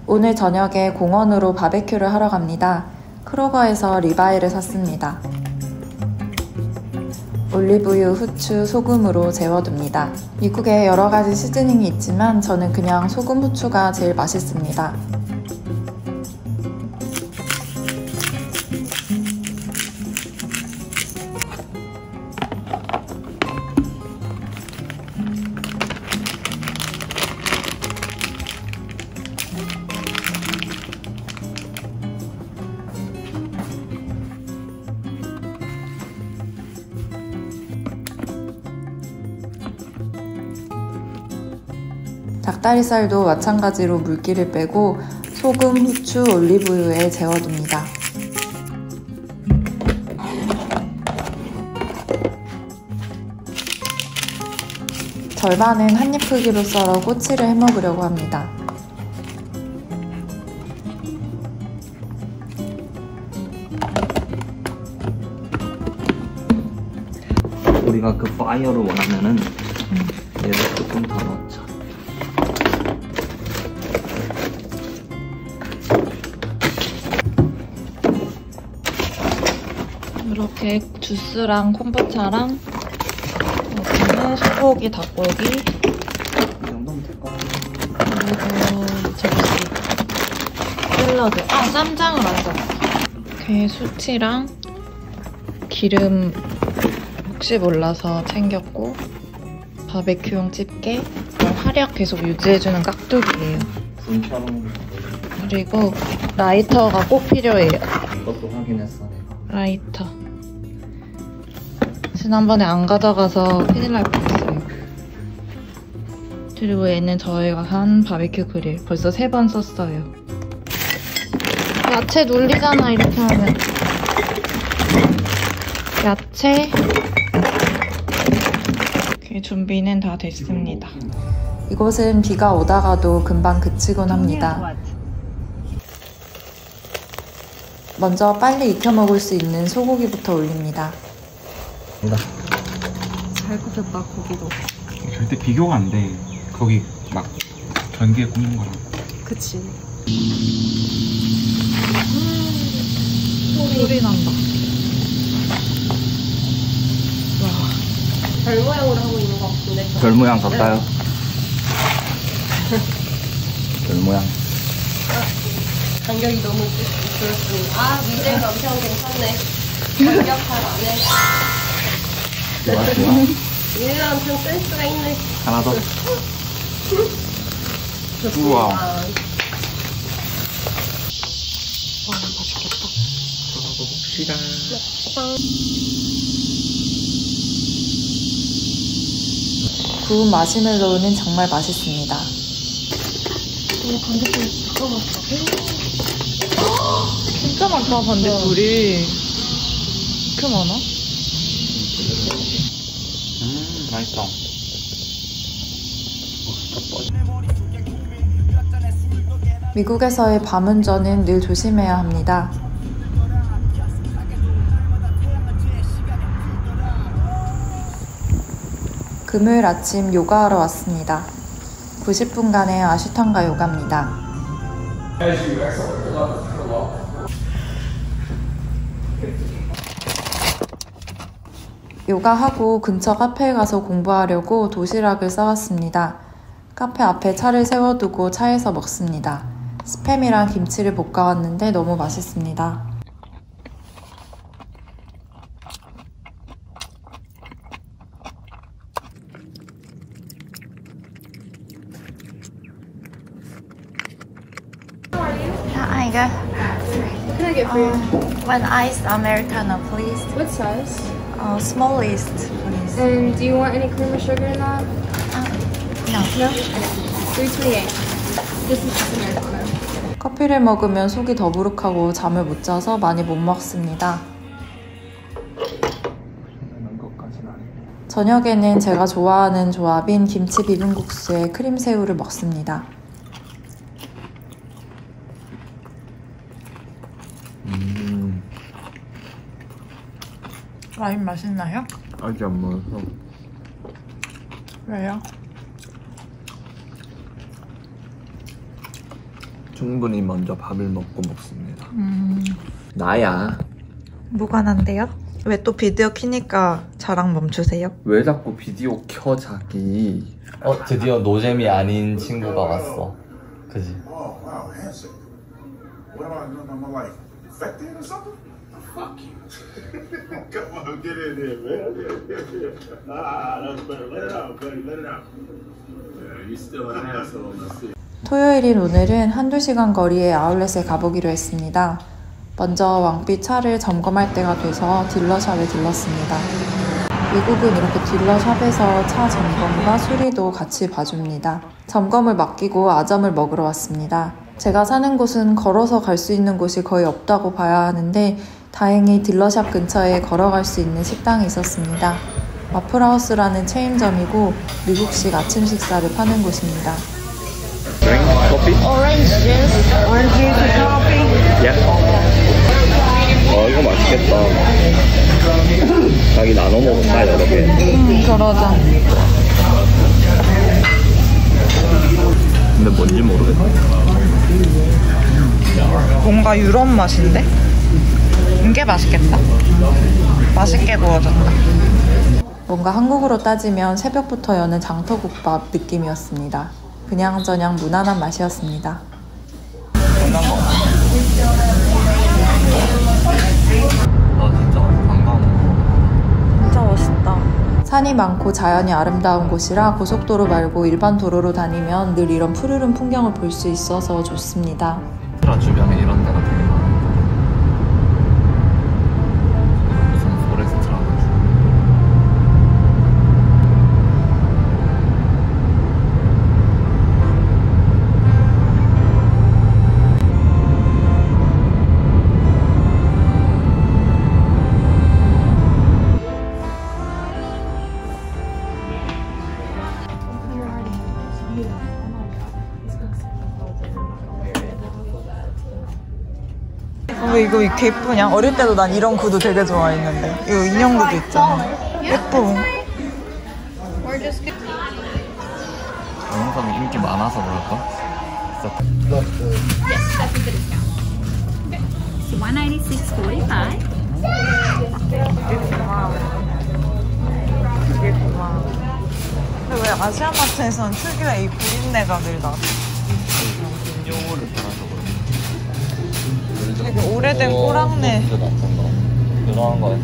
오늘 저녁에 공원으로 바베큐를 하러 갑니다. 크로거에서 리바이를 샀습니다. 올리브유, 후추, 소금으로 재워둡니다. 미국에 여러가지 시즈닝이 있지만 저는 그냥 소금, 후추가 제일 맛있습니다. 닭다리살도 마찬가지로 물기를 빼고 소금, 후추, 올리브유에 재워둡니다. 절반은 한입 크기로 썰어 꼬치를 해먹으려고 합니다. 우리가 그 파이어를 원하면은 얘를 조금 더 넣자. 이렇게 주스랑 콤부차랑 여기는 소고기, 닭고기, 이 정도면 될 것 같아. 그리고 접시, 샐러드, 쌈장을 안 샀어. 이렇게 수치랑 기름 혹시 몰라서 챙겼고, 바베큐용 집게, 화력 계속 유지해주는 깍두기예요. 분처럼. 그리고 라이터가 꼭 필요해요. 이것도 확인했어 내가. 라이터. 지난번에 안 가져가서 큰일 날 뻔했어요. 그리고 얘는 저희가 한 바베큐 그릴. 벌써 3번 썼어요. 야채 눌리잖아, 이렇게 하면. 야채. 이렇게 준비는 다 됐습니다. 이곳은 비가 오다가도 금방 그치곤 합니다. 먼저 빨리 익혀 먹을 수 있는 소고기부터 올립니다. 잘 굽혔다, 고기도. 절대 비교가 안 돼. 거기 막 전기에 굽는 거랑. 그치. 소리 난다. 와. 별 모양으로 하고 있는 것 같은데. 별 모양 더 따요. 별 모양. 간격이 너무 줄었습니다. 미대가 엄청 괜찮네. 간격 잘 안 해. 좋아 좋아. 얘가 엄청 센스가 있네. 하나 더. 좋습니다. 우와. 와, 맛있겠다. 먹읍시다. 구운 마시멜로우는 정말 맛있습니다. 반대쪽에 잠깐만. 진짜 많다, 반대불이. 이렇게 많아? 맛있다. 미국에서의 밤운전은 늘 조심해야 합니다. 금요일 아침 요가하러 왔습니다. 90분간의 아슈탕가 요가입니다. 요가하고 근처 카페에 가서 공부하려고 도시락을 싸왔습니다. 카페 앞에 차를 세워두고 차에서 먹습니다. 스팸이랑 김치를 볶아왔는데 너무 맛있습니다. Hi, guys. What can I get for you? One iced Americano, please. What size? Smallest, please. And do you want any cream or sugar in that? No. No? 328. This is just Americano. 커피를 먹으면 속이 더부룩하고 잠을 못 자서 많이 못 먹습니다. 저녁에는 제가 좋아하는 조합인 김치 비빔국수에 크림새우를 먹습니다. 와인 맛있나요? 아직 안 먹어서. 왜요? 충분히 먼저 밥을 먹고 먹습니다. 나야. 뭐가 난데요? 왜 또 비디오 키니까 저랑 멈추세요? 왜 자꾸 비디오 켜 자기? 드디어 노잼이 아닌 친구가 왔어. 그지? Oh, wow, handsome. What am I doing in my life? Infected or something? Fuck you. Come on, get in there, man. That's better. Let it out, buddy. Let it out. Yeah, you still an asshole. Let's see. 토요일인 오늘은 한두 시간 거리의 아울렛에 가보기로 했습니다. 먼저 왕빛 차를 점검할 때가 돼서 딜러샵에 들렀습니다. 미국은 이렇게 딜러샵에서 차 점검과 수리도 같이 봐줍니다. 점검을 맡기고 아점을 먹으러 왔습니다. 제가 사는 곳은 걸어서 갈 수 있는 곳이 거의 없다고 봐야 하는데 다행히 딜러샵 근처에 걸어갈 수 있는 식당이 있었습니다. 와플하우스라는 체인점이고 미국식 아침 식사를 파는 곳입니다. 커피? Orange juice, coffee. 예. 이거 맛있겠다. 자기 나눠 먹을까 여러 개? 그러자. 근데 뭔지 모르겠어. 뭔가 유럽 맛인데? 이게 맛있겠다. 맛있게 구워졌다. 뭔가 한국으로 따지면 새벽부터 여는 장터국밥 느낌이었습니다. 그냥저냥 무난한 맛이었습니다. 진짜 관광. 진짜 멋있다. 산이 많고 자연이 아름다운 곳이라 고속도로 말고 일반 도로로 다니면 늘 이런 푸르른 풍경을 볼 수 있어서 좋습니다. 주변에 이런 데가 되게 많아. 무슨 포레스트라고. 왜 이거 이렇게 예쁘냐? 어릴 때도 난 이런 구두 되게 좋아했는데. 이거 인형 구두 있잖아. 예뻐. 영상이 인기 많아서 그럴까? Yes, that's a good discount. Okay. So 196.45. 근데 왜 아시아마트에선 특유의 이 구린내가 늘 나? 신용호를 팔아서 그래. 되게 오래된 꼬랑내. 이상한 거야.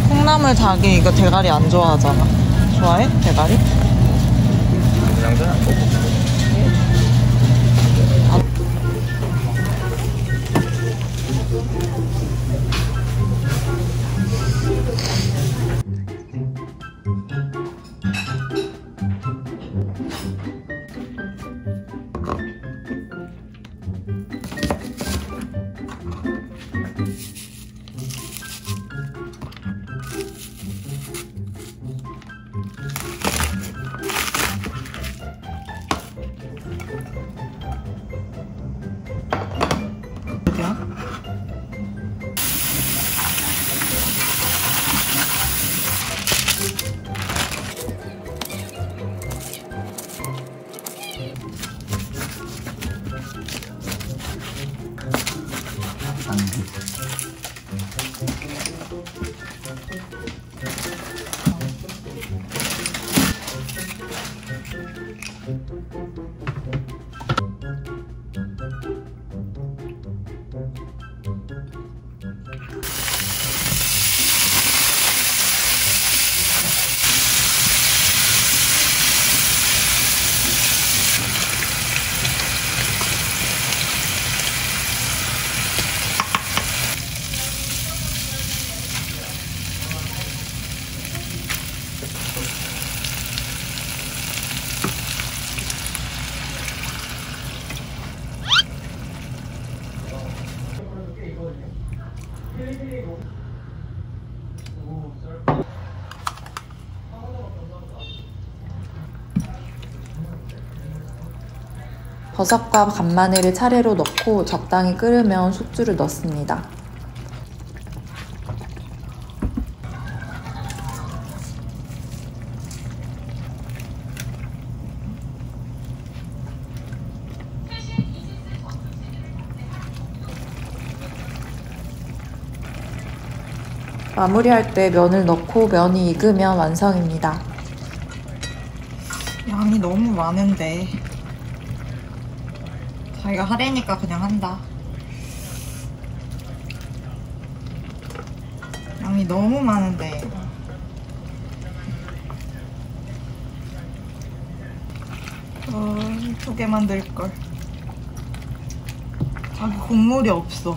콩나물 닭이 이거 대가리 안 좋아하잖아. 좋아해? 대가리? 그냥 먹고. 버섯과 간마늘을 차례로 넣고 적당히 끓으면 숙주를 넣습니다. 마무리할 때 면을 넣고 면이 익으면 완성입니다. 양이 너무 많은데 자기가 하래니까 그냥 한다. 양이 너무 많은데 이쁘게 만들걸. 자기 국물이 없어.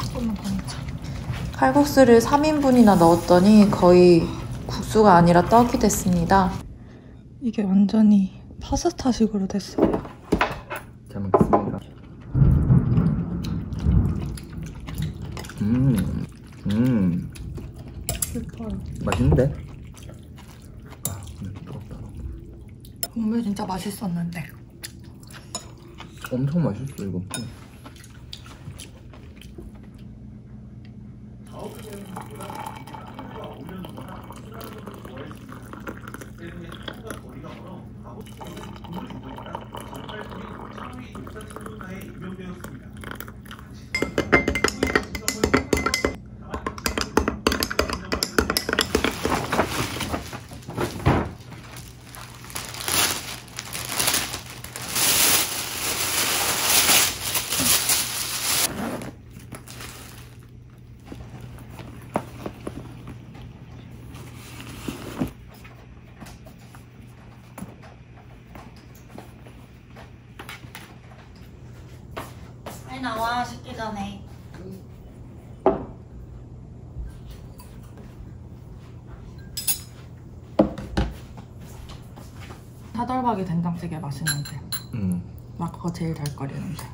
조금만 더 넣자. 칼국수를 3인분이나 넣었더니 거의 국수가 아니라 떡이 됐습니다. 이게 완전히 파스타식으로 됐어요. 잘 먹겠습니다. 맛있는데? 뜨겁다. 국물 진짜 맛있었는데. 엄청 맛있어 이거. 빨리 나와, 식기 전에. 사돌박이 된장찌개 맛있는데. 나 그거 제일 잘 끓이는데.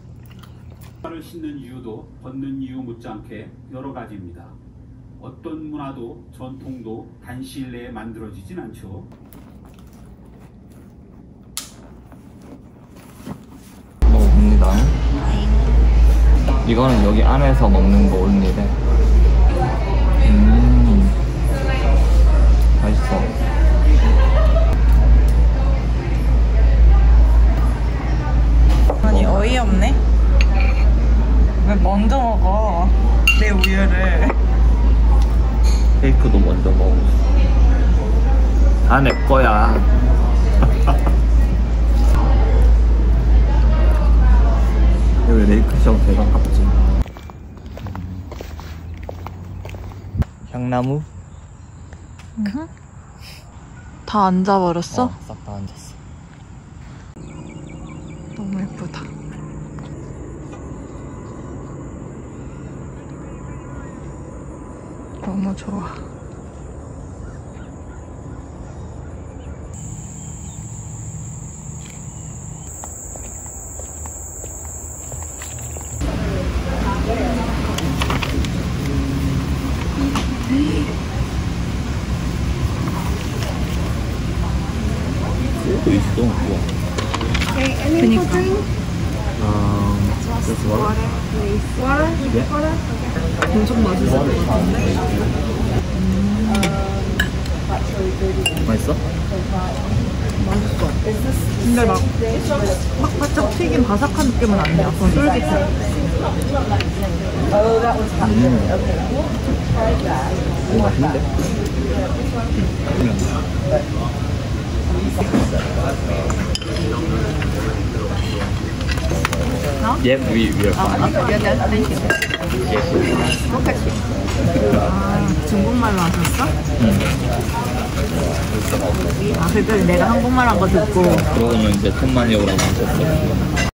를 싣는 이유도 걷는 이유 못지않게 여러 가지입니다. 어떤 문화도 전통도 단시일 내에 만들어지진 않죠. 먹습니다. 이거는 여기 안에서 먹는 거 온리래. 맛있어. 아니 어이없네. 왜 먼저 먹어 내 우유를. 케이크도 먼저 먹어. 다 내 거야. 여기 레이크샵 대박 같지. 향나무? 다 앉아버렸어? 싹 다 앉았어. 너무 예쁘다. 너무 좋아. 또 있어. 우와. 그니까. Just water? 엄청 맛있을 것 같은데? 맛있어? 맛있어. 근데 막 바짝 튀긴 바삭한 느낌은 아니야. 그건 쫄깃해. 오, 맛있는데? Yep, we are fine. 중국말로 하셨어? 아, 그랬더니 내가 한국말 한 거 듣고. 그러고는 이제 톤만이 오라고 하셨어.